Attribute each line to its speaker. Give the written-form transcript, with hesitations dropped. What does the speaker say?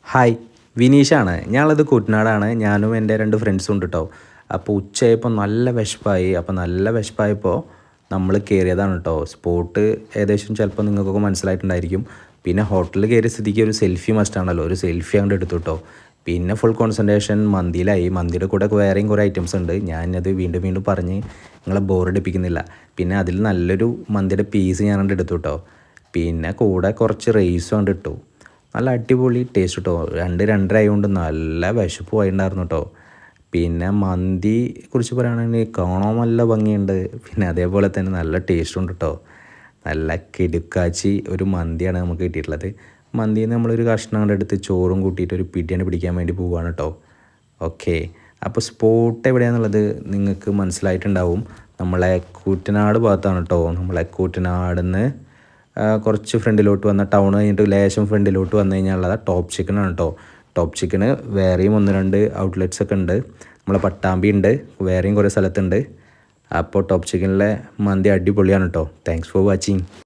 Speaker 1: Hi, വിനീഷാണ്. ഞങ്ങളത് കുട്ടനാടാണ്. ഞാനും എൻ്റെ 2 ഫ്രണ്ട്സും ഉണ്ട് കേട്ടോ. അപ്പോൾ ഉച്ചയായപ്പോൾ നല്ല വിശപ്പായി. അപ്പോൾ നല്ല വിശപ്പായപ്പോൾ നമ്മൾ കയറിയതാണ് കേട്ടോ. സ്പോട്ട് ഏകദേശം ചിലപ്പോൾ നിങ്ങൾക്കൊക്കെ മനസ്സിലായിട്ടുണ്ടായിരിക്കും. പിന്നെ ഹോട്ടലിൽ കയറിയ സ്ഥിതിക്ക് ഒരു സെൽഫി മസ്റ്റാണല്ലോ. ഒരു സെൽഫി അങ്ങോട്ട് എടുത്തു കേട്ടോ. പിന്നെ ഫുൾ കോൺസെൻട്രേഷൻ മന്തിയിലായി. മന്തിയുടെ കൂടെ വേറെയും കുറേ ഐറ്റംസ് ഉണ്ട്. ഞാനത് വീണ്ടും വീണ്ടും പറഞ്ഞ് നിങ്ങളെ ബോറടിപ്പിക്കുന്നില്ല. പിന്നെ അതിൽ നല്ലൊരു മന്തിയുടെ പീസ് ഞാനങ്ങോട്ട് എടുത്തു കേട്ടോ. പിന്നെ കൂടെ കുറച്ച് റൈസും അങ്ങോട്ട് ഇട്ടു. നല്ല അടിപൊളി ടേസ്റ്റ് കേട്ടോ. 2-2:30 ആയതുകൊണ്ട് നല്ല വിശപ്പ് പോയിട്ടുണ്ടായിരുന്നു കേട്ടോ. പിന്നെ മന്തി കുറിച്ച് പറയുകയാണെങ്കിൽ കാണാൻ നല്ല ഭംഗിയുണ്ട്. പിന്നെ അതേപോലെ തന്നെ നല്ല ടേസ്റ്റും ഉണ്ട് കേട്ടോ. നല്ല കിടുക്കാച്ചി ഒരു മന്തിയാണ് നമുക്ക് കിട്ടിയിട്ടുള്ളത്. മന്തിയിൽ നിന്ന് നമ്മളൊരു കഷ്ണം കൊണ്ട് എടുത്ത് ചോറും കൂട്ടിയിട്ട് ഒരു പിടിയാണ് പിടിക്കാൻ വേണ്ടി പോവുകയാണ് കേട്ടോ. ഓക്കെ, അപ്പോൾ സ്പോട്ട് എവിടെയാണെന്നുള്ളത് നിങ്ങൾക്ക് മനസ്സിലായിട്ടുണ്ടാവും. നമ്മളെ കൂറ്റനാട് ഭാഗത്താണ് കേട്ടോ. നമ്മളെ കൂറ്റനാടിന്ന് കുറച്ച് ഫ്രണ്ടിലോട്ട് വന്ന ടൗൺ കഴിഞ്ഞിട്ട് ലേശം ഫ്രണ്ടിലോട്ട് വന്നു കഴിഞ്ഞാൽ ടോപ്പ് ചിക്കനാണ് കേട്ടോ. ടോപ്പ് ചിക്കന് വേറെയും 1-2 ഔട്ട്ലെറ്റ്സ് ഒക്കെ ഉണ്ട്. നമ്മളെ പട്ടാമ്പി ഉണ്ട്, വേറെയും കുറേ സ്ഥലത്തുണ്ട്. അപ്പോൾ ടോപ്പ് ചിക്കനിലെ മന്തി അടിപൊളിയാണ് കേട്ടോ. Thanks for watching.